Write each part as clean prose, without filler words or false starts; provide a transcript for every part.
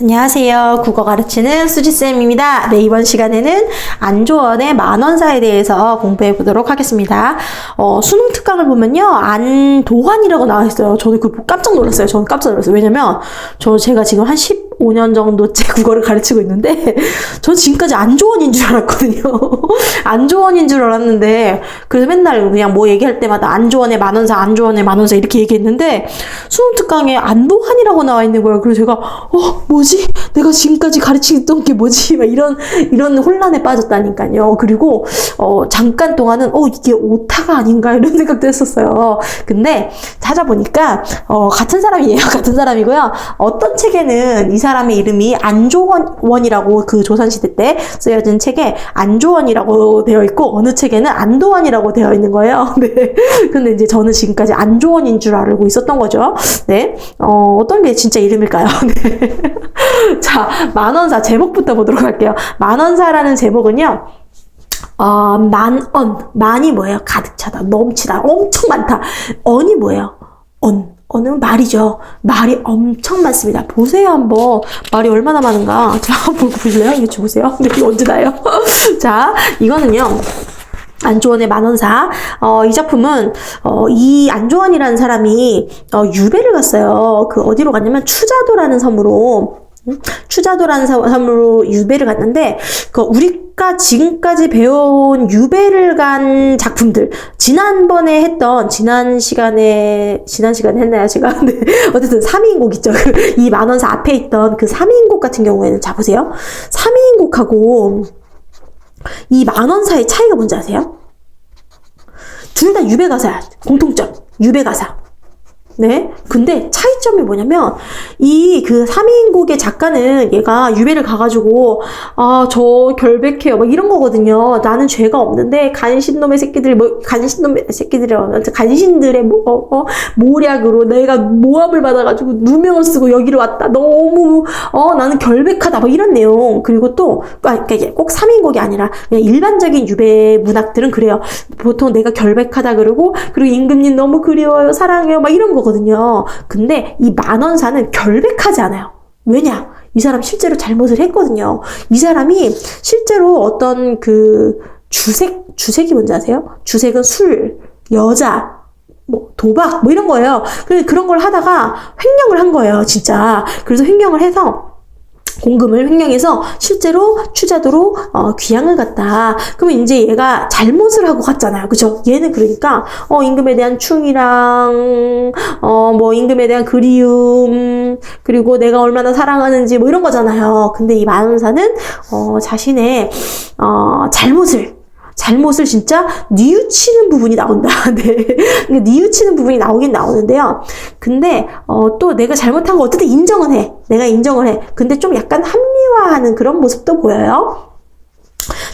안녕하세요. 국어 가르치는 수지쌤입니다. 네, 이번 시간에는 안조원의 만원사에 대해서 공부해 보도록 하겠습니다. 수능 특강을 보면요, 안도환이라고 나와 있어요. 저는 그거 깜짝 놀랐어요. 저는 깜짝 놀랐어요. 왜냐면 제가 지금 한 15년 정도째 국어를 가르치고 있는데 저는 지금까지 안조원인 줄 알았거든요. 안조원인 줄 알았는데, 그래서 맨날 그냥 뭐 얘기할 때마다 안조원의 만원사, 안조원의 만원사 이렇게 얘기했는데 수능 특강에 안도환이라고 나와 있는 거예요. 그래서 제가 뭐지? 내가 지금까지 가르치던 게 뭐지? 막 이런 혼란에 빠졌다니까요. 그리고 잠깐 동안은 이게 오타가 아닌가 이런 생각도 했었어요. 근데 찾아보니까 같은 사람이에요. 같은 사람이고요. 어떤 책에는 이 사람의 이름이 안조원이라고, 그 조선시대 때 쓰여진 책에 안조원이라고 되어 있고, 어느 책에는 안도환이라고 되어 있는 거예요. 네. 근데 이제 저는 지금까지 안조원인 줄 알고 있었던 거죠. 네. 어떤 게 진짜 이름일까요? 네. 자, 만원사 제목부터 보도록 할게요. 만원사라는 제목은요, 만이 뭐예요? 가득 차다, 넘치다, 엄청 많다. 언이 뭐예요? 언은 말이죠. 말이 엄청 많습니다. 보세요, 한번. 말이 얼마나 많은가. 자, 한번 보실래요? 이거 보세요. 이거 언제 나요? 자, 이거는요, 안조원의 만원사. 이 작품은, 이 안조원이라는 사람이, 유배를 갔어요. 어디로 갔냐면, 추자도라는 섬으로 유배를 갔는데, 우리가 지금까지 배워온 유배를 간 작품들, 지난 시간에 했나요, 제가? 네. 어쨌든 3인곡 있죠. 이 만원사 앞에 있던 그 3인곡 같은 경우에는, 자, 보세요. 3인곡하고 이 만원사의 차이가 뭔지 아세요? 둘 다 유배가사야. 공통점. 유배가사. 네. 근데 차이점이 뭐냐면, 그 3인곡의 작가는 얘가 유배를 가가지고, 저 결백해요. 막 이런 거거든요. 나는 죄가 없는데, 간신들의 모략으로 내가 모함을 받아가지고 누명을 쓰고 여기로 왔다. 너무, 나는 결백하다. 막 이런 내용. 그리고 또, 그러니까 이게 꼭 3인곡이 아니라, 그냥 일반적인 유배 문학들은 그래요. 보통 내가 결백하다 그러고, 그리고 임금님 너무 그리워요. 사랑해요. 막 이런 거. 거든요. 근데 이 만원사는 결백하지 않아요. 왜냐? 이 사람 실제로 잘못을 했거든요. 이 사람이 실제로 어떤 주색이 뭔지 아세요? 주색은 술, 여자, 도박, 이런 거예요. 그런 걸 하다가 횡령을 한 거예요, 진짜. 그래서 횡령을 해서 공금을 횡령해서 실제로 추자도로 귀양을 갔다. 그러면 이제 얘가 잘못을 하고 갔잖아요. 그죠? 얘는 그러니까 임금에 대한 충이랑 임금에 대한 그리움, 그리고 내가 얼마나 사랑하는지 이런 거잖아요. 근데 이 만원사는 자신의 잘못을 진짜 뉘우치는 부분이 나온다. 네. 뉘우치는 부분이 나오긴 나오는데요. 근데, 또 내가 잘못한 거 어쨌든 인정은 해. 내가 인정을 해. 근데 좀 약간 합리화하는 그런 모습도 보여요.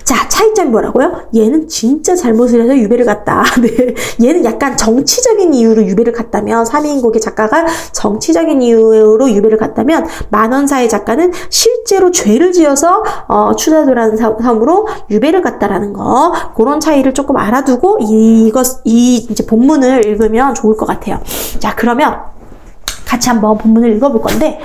자, 차이점이 뭐라고요? 얘는 진짜 잘못을 해서 유배를 갔다. 네. 얘는 약간 정치적인 이유로 유배를 갔다면, 3인곡의 작가가 정치적인 이유로 유배를 갔다면, 만원사의 작가는 실제로 죄를 지어서 추자도라는 섬으로 유배를 갔다라는 거, 그런 차이를 조금 알아두고 이제 본문을 읽으면 좋을 것 같아요. 자, 그러면 같이 한번 본문을 읽어볼 건데,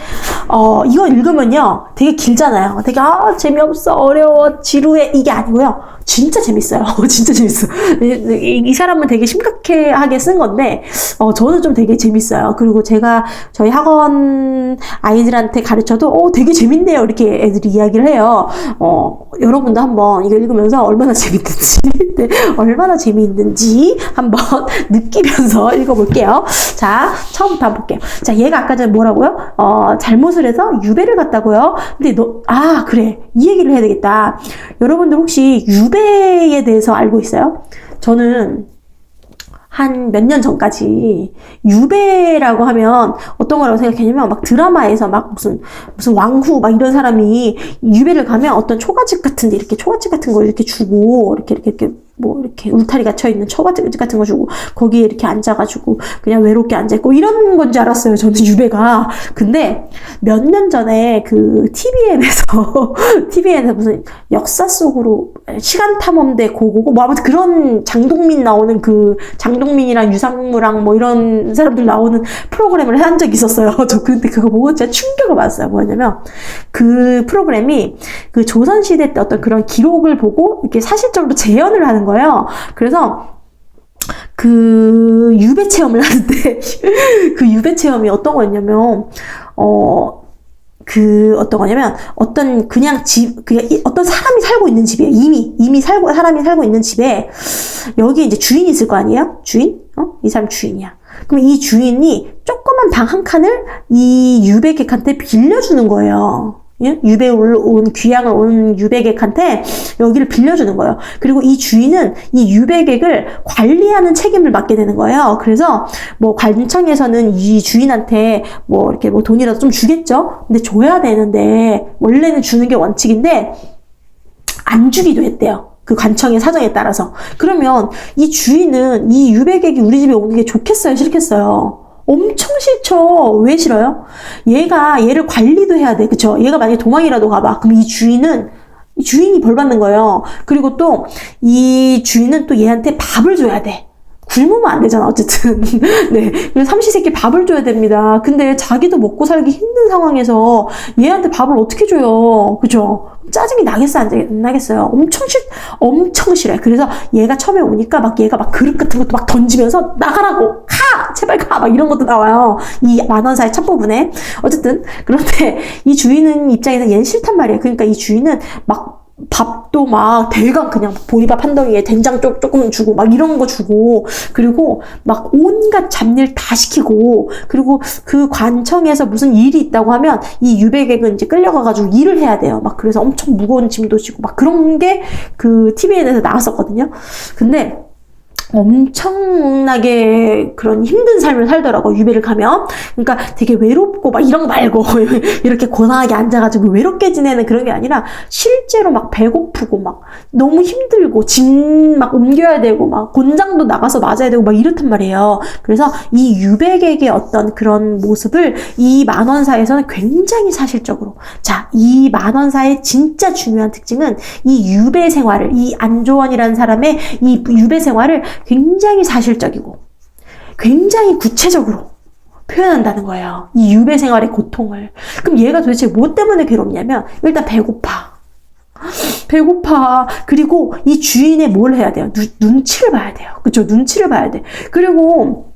이거 읽으면요, 되게 길잖아요. 되게, 재미없어, 어려워, 지루해, 이게 아니고요. 진짜 재밌어요. 진짜 재밌어. 이 사람은 되게 심각하게 쓴 건데, 저는 좀 되게 재밌어요. 그리고 제가 저희 학원 아이들한테 가르쳐도, 되게 재밌네요. 이렇게 애들이 이야기를 해요. 여러분도 한번 이거 읽으면서 얼마나 재밌는지 한번 느끼면서 읽어볼게요. 자, 처음부터 한번 볼게요. 자, 얘가 아까 전에 뭐라고요? 잘못을 해서 유배를 갔다고요? 근데 그래. 이 얘기를 해야 되겠다. 여러분들 혹시 유배에 대해서 알고 있어요? 저는 한 몇 년 전까지 유배라고 하면 어떤 거라고 생각했냐면, 막 드라마에서 막 무슨 왕후 막 이런 사람이 유배를 가면 어떤 초가집 같은 거 이렇게 주고 이렇게 뭐 이렇게 울타리 갇혀 있는 처갓집 같은 거 주고 거기에 이렇게 앉아가지고 그냥 외롭게 앉아있고 이런 건지 알았어요. 저는 유배가. 근데 몇 년 전에 그 TVN에서 무슨 역사 속으로 시간 탐험대 고고고 뭐 아무튼 그런 장동민 나오는 그 장동민이랑 유상무랑 뭐 이런 사람들 나오는 프로그램을 한 적이 있었어요. 저 근데 그거 보고 진짜 충격을 받았어요. 뭐냐면 그 프로그램이 그 조선시대 때 어떤 그런 기록을 보고 이렇게 사실적으로 재현을 하는 거예요. 그래서 그 유배 체험을 하는데 그 유배 체험이 어떤 거였냐면 어떤 거냐면 어떤 그냥 어떤 사람이 살고 있는 집이에요. 사람이 살고 있는 집에 여기 이제 주인이 있을 거 아니에요? 주인? 이 사람 주인이야. 그럼 이 주인이 조그만 방 한 칸을 이 유배객한테 빌려주는 거예요. 귀향을 온 유배객한테 여기를 빌려주는 거예요. 그리고 이 주인은 이 유배객을 관리하는 책임을 맡게 되는 거예요. 그래서 뭐 관청에서는 이 주인한테 뭐 이렇게 뭐 돈이라도 좀 주겠죠? 근데 줘야 되는데, 원래는 주는 게 원칙인데, 안 주기도 했대요. 그 관청의 사정에 따라서. 그러면 이 주인은 이 유배객이 우리 집에 오는 게 좋겠어요? 싫겠어요? 엄청 싫죠. 왜 싫어요? 얘를 관리도 해야 돼. 그쵸? 얘가 만약에 도망이라도 가봐. 그럼 주인이 벌 받는 거예요. 그리고 또 이 주인은 또 얘한테 밥을 줘야 돼. 굶으면 안 되잖아, 어쨌든. 네. 그래서 삼시세끼 밥을 줘야 됩니다. 근데 자기도 먹고 살기 힘든 상황에서 얘한테 밥을 어떻게 줘요? 그죠? 짜증이 나겠어, 안 나겠어요? 엄청 싫어요. 그래서 얘가 처음에 오니까 얘가 그릇 같은 것도 던지면서 나가라고! 제발 가! 이런 것도 나와요. 이 만원사의 첫 부분에. 어쨌든, 그런데 이 주인은 입장에서 얘는 싫단 말이에요. 그러니까 이 주인은 밥도 대강 그냥 보리밥 한 덩이에 된장 조금 주고 이런 거 주고, 그리고 온갖 잡일 다 시키고, 그리고 그 관청에서 무슨 일이 있다고 하면 이 유배객은 이제 끌려가가지고 일을 해야 돼요. 그래서 엄청 무거운 짐도 지고 그런 게 그 TVN에서 나왔었거든요. 근데 엄청나게 그런 힘든 삶을 살더라고, 유배를 가면. 그러니까 되게 외롭고 이런 거 말고 이렇게 고상하게 앉아가지고 외롭게 지내는 그런 게 아니라 실제로 배고프고 너무 힘들고 짐 옮겨야 되고 곤장도 나가서 맞아야 되고 이렇단 말이에요. 그래서 이 유배객의 어떤 그런 모습을 이 만원사에서는 굉장히 사실적으로, 이 만원사의 진짜 중요한 특징은 이 유배 생활을, 이 안조원이라는 사람의 이 유배 생활을 굉장히 사실적이고 굉장히 구체적으로 표현한다는 거예요. 이 유배 생활의 고통을. 그럼 얘가 도대체 뭐 때문에 괴롭냐면, 일단 배고파. 그리고 이 주인의 뭘 해야 돼요? 눈치를 봐야 돼요. 그쵸? 눈치를 봐야 돼. 그리고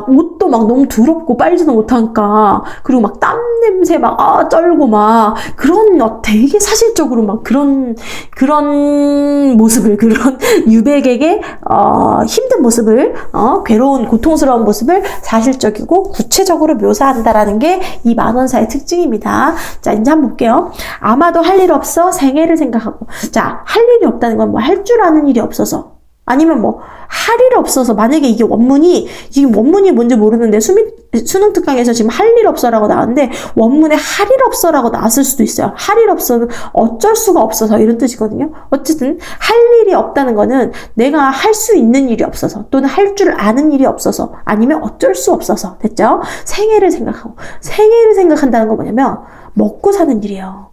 옷도 너무 더럽고 빨지도 못하니까, 그리고 땀 냄새 쩔고 그런 되게 사실적으로 그런 모습을, 그런 유배객의 힘든 모습을, 괴로운 고통스러운 모습을 사실적이고 구체적으로 묘사한다라는 게 이 만원사의 특징입니다. 자, 이제 한번 볼게요. 아마도 할 일 없어 생애를 생각하고. 할 일이 없다는 건 할 줄 아는 일이 없어서, 아니면 할 일 없어서, 만약에 이게 지금 원문이 뭔지 모르는데 수능 특강에서 지금 할 일 없어라고 나왔는데 원문에 할 일 없어라고 나왔을 수도 있어요. 할 일 없어는 어쩔 수가 없어서 이런 뜻이거든요. 어쨌든 할 일이 없다는 거는 내가 할 수 있는 일이 없어서, 또는 할 줄 아는 일이 없어서, 아니면 어쩔 수 없어서. 됐죠? 생애를 생각한다는 건 뭐냐면 먹고 사는 일이에요.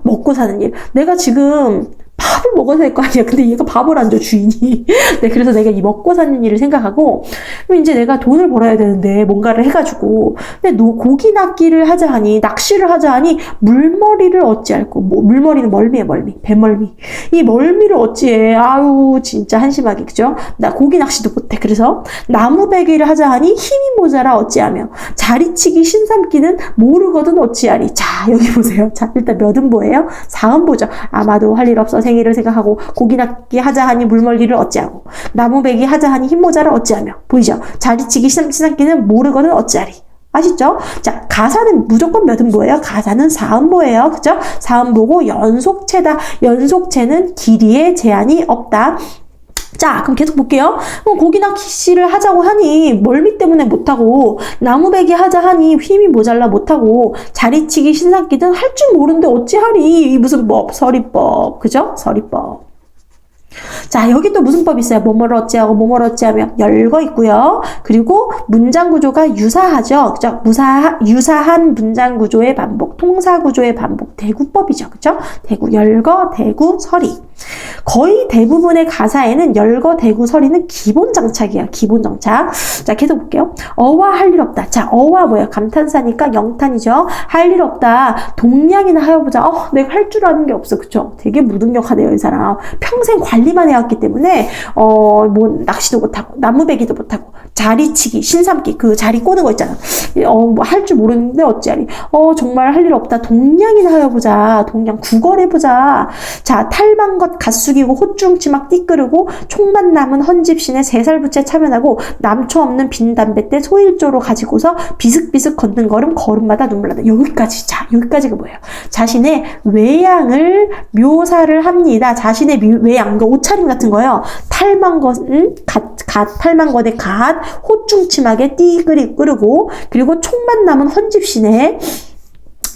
먹고 사는 일. 내가 지금 밥을 먹어야 될 거 아니야. 근데 얘가 밥을 안 줘, 주인이. 네, 그래서 내가 이 먹고 사는 일을 생각하고, 그럼 이제 내가 돈을 벌어야 되는데, 뭔가를 해가지고, 근데 고기 낚기를 하자 하니, 낚시를 하자 하니, 물머리를 어찌할꼬. 물머리는 멀미야, 배멀미. 이 멀미를 어찌해. 아유, 진짜 한심하게, 그죠? 나 고기 낚시도 못해. 그래서, 나무배기를 하자 하니, 힘이 모자라 어찌하며, 자리치기 신삼기는 모르거든 어찌하리. 자, 여기 보세요. 자, 일단 몇 음보예요? 4음보죠. 아마도 할 일 없어 생일을 생각하고, 고기 낚기 하자 하니 물멀리를 어찌하고, 나무배기 하자 하니 힘모자를 어찌하며. 보이죠? 자리치기 신삼기는 모르거든 어찌하리. 아시죠? 자, 가사는 무조건 몇 음보예요? 가사는 4음보예요. 그죠? 4음보고 연속체다. 연속체는 길이에 제한이 없다. 자, 그럼 계속 볼게요. 고기 낚시를 하자고 하니 멀미 때문에 못하고, 나무배기 하자 하니 힘이 모자라 못하고, 자리치기 신삼기든 할 줄 모르는데 어찌하리. 이 무슨 서리법. 그죠? 서리법. 자, 여기 또 무슨 법이 있어요? 뭐뭐를 어찌하고 뭐뭐를 어찌하며 열거 있고요. 그리고 문장 구조가 유사하죠. 그죠? 유사한 문장 구조의 반복, 통사 구조의 반복, 대구법이죠. 그죠? 대구, 열거, 대구, 서리. 거의 대부분의 가사에는 열거, 대구, 서리는 기본 장착이에요. 기본 장착. 자, 계속 볼게요. 어와 할 일 없다. 자, 어와 뭐예요? 감탄사니까 영탄이죠. 할 일 없다. 동량이나 하여보자. 내가 할 줄 아는 게 없어. 그쵸? 되게 무능력하네요, 이 사람. 평생 관리만 해왔기 때문에, 뭐, 낚시도 못하고, 나무배기도 못하고, 자리치기, 신삼기, 그 자리 꼬는 거 있잖아. 뭐, 할 줄 모르는데 어찌하리. 정말 할 일 없다. 동량이나 하여보자. 동량, 구걸해보자. 자, 탈만 것 갓숙이고, 호중치막 띠끄르고, 총만 남은 헌집신에 세살부채 차면하고, 남초 없는 빈 담뱃대 소일조로 가지고서 비슥비슥 걷는 걸음마다 눈물 난다. 여기까지. 자, 여기까지가 뭐예요? 자신의 외양을 묘사를 합니다. 자신의 외양, 옷차림 같은 거요. 탈만 것은 탈만 것의 갓, 호중치막에 띠끄르고, 그리고 총만 남은 헌집신에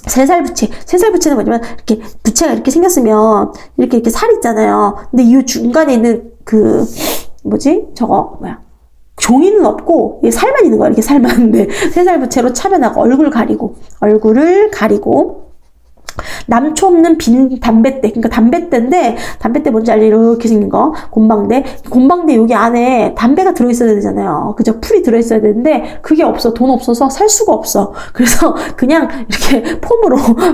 세살부채는 뭐냐면, 이렇게, 부채가 이렇게 생겼으면, 이렇게 살 있잖아요. 근데 이 중간에 있는 종이는 없고, 살만 있는 거야. 이렇게 살만. 네. 세살부채로 차면하고, 얼굴을 가리고, 남초 없는 빈 담뱃대. 그러니까 담뱃대 뭔지 알죠? 이렇게 생긴 거. 곰방대 여기 안에 담배가 들어있어야 되잖아요. 그죠? 풀이 들어있어야 되는데, 그게 없어. 돈 없어서 살 수가 없어. 그래서 그냥 이렇게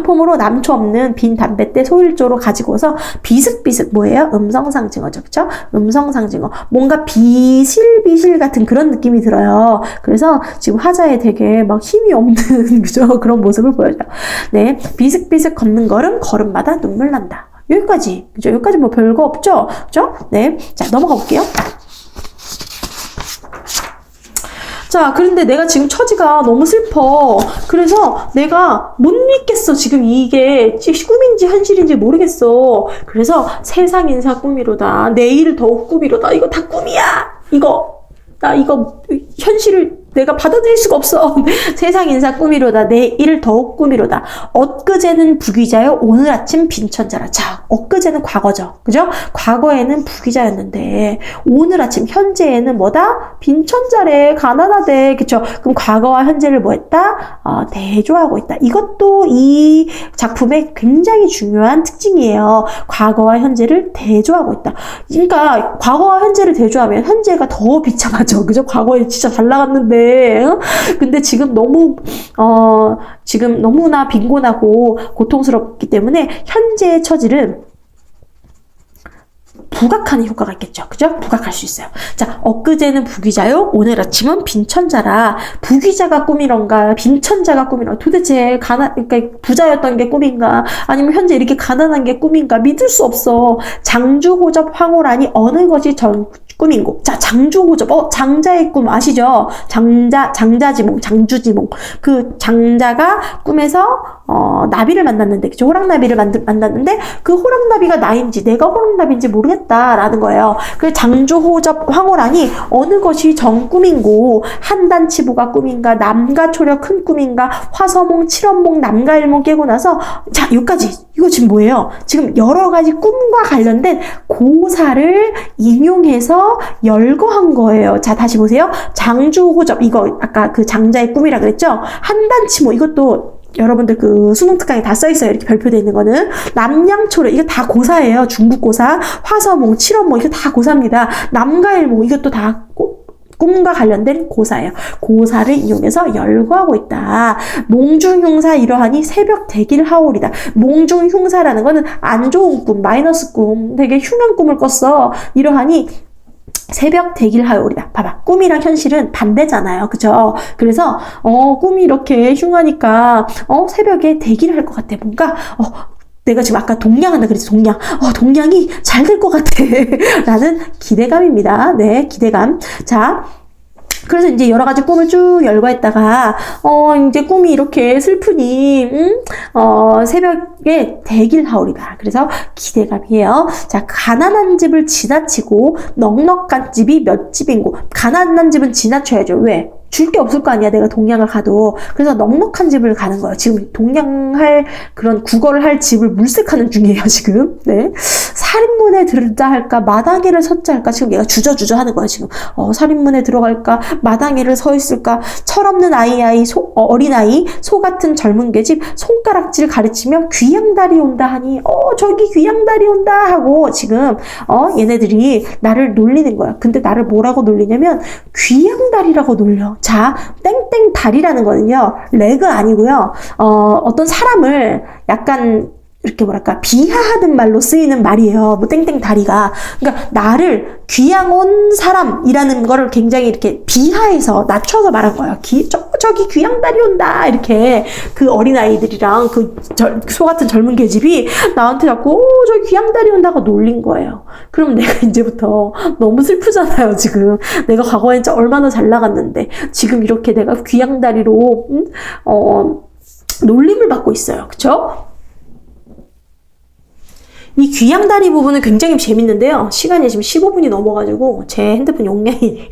폼으로 남초 없는 빈 담뱃대 소일조로 가지고서 비슥비슥 뭐예요? 음성상징어죠. 그쵸? 음성상징어. 뭔가 비실비실 같은 그런 느낌이 들어요. 그래서 지금 화자에 되게 막 힘이 없는, 그죠? 그런 모습을 보여줘요. 네. 비슥비슥 걷는 걸음마다 눈물 난다. 여기까지. 그죠? 여기까지 뭐 별거 없죠? 그죠? 네. 자, 넘어가 볼게요. 자, 그런데 내가 지금 처지가 너무 슬퍼. 그래서 내가 못 믿겠어. 지금 이게 꿈인지 현실인지 모르겠어. 그래서 세상 인사 꿈이로다. 내일 더욱 꿈이로다. 이거 다 꿈이야. 나 이거 현실을 내가 받아들일 수가 없어. 세상 인사 꿈이로다. 내일 더욱 꿈이로다. 엊그제는 부귀자요. 오늘 아침 빈천자라. 자, 엊그제는 과거죠. 그죠? 과거에는 부귀자였는데 오늘 아침 현재에는 뭐다? 빈천자래. 가난하대. 그쵸? 그럼 과거와 현재를 뭐 했다? 대조하고 있다. 이것도 이 작품의 굉장히 중요한 특징이에요. 과거와 현재를 대조하고 있다. 그러니까 과거와 현재를 대조하면 현재가 더 비참하죠. 그죠? 과거에 진짜 잘 나갔는데 근데 지금 지금 너무나 빈곤하고 고통스럽기 때문에 현재의 처지를 부각하는 효과가 있겠죠. 그죠? 부각할 수 있어요. 자, 엊그제는 부귀자요. 오늘 아침은 빈천자라. 부귀자가 꿈이런가? 빈천자가 꿈이런가? 도대체 그러니까 부자였던 게 꿈인가? 아니면 현재 이렇게 가난한 게 꿈인가? 믿을 수 없어. 장주호접 황홀하니 어느 것이 꿈인고. 자, 장주호접. 장자의 꿈 아시죠? 장자지몽, 장주지몽. 그 장자가 꿈에서 나비를 만났는데, 그죠? 호랑나비를 만났는데, 그 호랑나비가 나인지, 내가 호랑나비인지 모르겠다라는 거예요. 그 장주호접 황홀하니 어느 것이 정꿈인고, 한단치보가 꿈인가, 남가초려 큰 꿈인가, 화서몽, 칠원몽, 남가일몽 깨고 나서, 자, 여기까지. 이거 지금 뭐예요? 지금 여러 가지 꿈과 관련된 고사를 인용해서 열거한 거예요. 자, 다시 보세요. 장주호접, 이거 아까 그 장자의 꿈이라 그랬죠? 한단치모, 이것도 여러분들 그 수능 특강에 다 써있어요. 이렇게 별표되어 있는 거는. 남양초려, 이거 다 고사예요. 중국고사. 화서몽, 칠원몽, 이거 다 고사입니다. 남가일몽, 이것도 다 꿈과 관련된 고사예요. 고사를 이용해서 열거하고 있다. 몽중흉사 이러하니 새벽 대길 하오리다. 몽중흉사라는 거는 안 좋은 꿈, 마이너스 꿈, 되게 흉한 꿈을 꿨어. 이러하니 새벽 대길 하오리다. 봐봐. 꿈이랑 현실은 반대잖아요. 그죠? 그래서, 꿈이 이렇게 흉하니까, 새벽에 대기를 할 것 같아. 뭔가, 내가 지금 아까 동냥한다 그랬지, 동냥. 동냥이 잘 될 것 같아. 라는 기대감입니다. 네, 기대감. 자. 그래서 이제 여러 가지 꿈을 쭉 열거했다가, 이제 꿈이 이렇게 슬프니, 새벽에 대길하오리다. 그래서 기대감이에요. 자, 가난한 집을 지나치고, 넉넉한 집이 몇 집인고, 가난한 집은 지나쳐야죠. 왜? 줄 게 없을 거 아니야, 내가 동양을 가도. 그래서 넉넉한 집을 가는 거예요. 지금 동양할 그런 국어를 할 집을 물색하는 중이에요, 지금. 네. 살인문에 들자 할까, 마당에를 섰자 할까, 지금 얘가 주저주저 하는 거예요, 지금. 살인문에 들어갈까, 마당에를 서 있을까, 철없는 어린아이, 소 같은 젊은 계집, 손가락질 가르치며 귀양달이 온다 하니, 저기 귀양달이 온다 하고, 지금, 얘네들이 나를 놀리는 거야. 근데 나를 뭐라고 놀리냐면, 귀양달이라고 놀려. 자, 땡땡달이라는 거는요, 레그 아니고요, 어떤 사람을 약간, 이렇게 뭐랄까 비하하는 말로 쓰이는 말이에요. 뭐 땡땡다리가. 그러니까 나를 귀양 온 사람이라는 거를 굉장히 이렇게 비하해서 낮춰서 말한 거예요. 저기 귀양다리 온다 이렇게 그 어린아이들이랑 그 소 같은 젊은 계집이 나한테 자꾸 저기 귀양다리 온다고 놀린 거예요. 그럼 내가 이제부터 너무 슬프잖아요. 지금 내가 과거에 진짜 얼마나 잘 나갔는데 지금 이렇게 내가 귀양다리로 놀림을 받고 있어요. 그쵸? 이 귀양다리 부분은 굉장히 재밌는데요. 시간이 지금 15분이 넘어가지고 제 핸드폰 용량이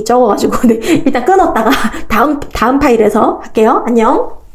적어가지고 네, 일단 끊었다가 다음 파일에서 할게요. 안녕.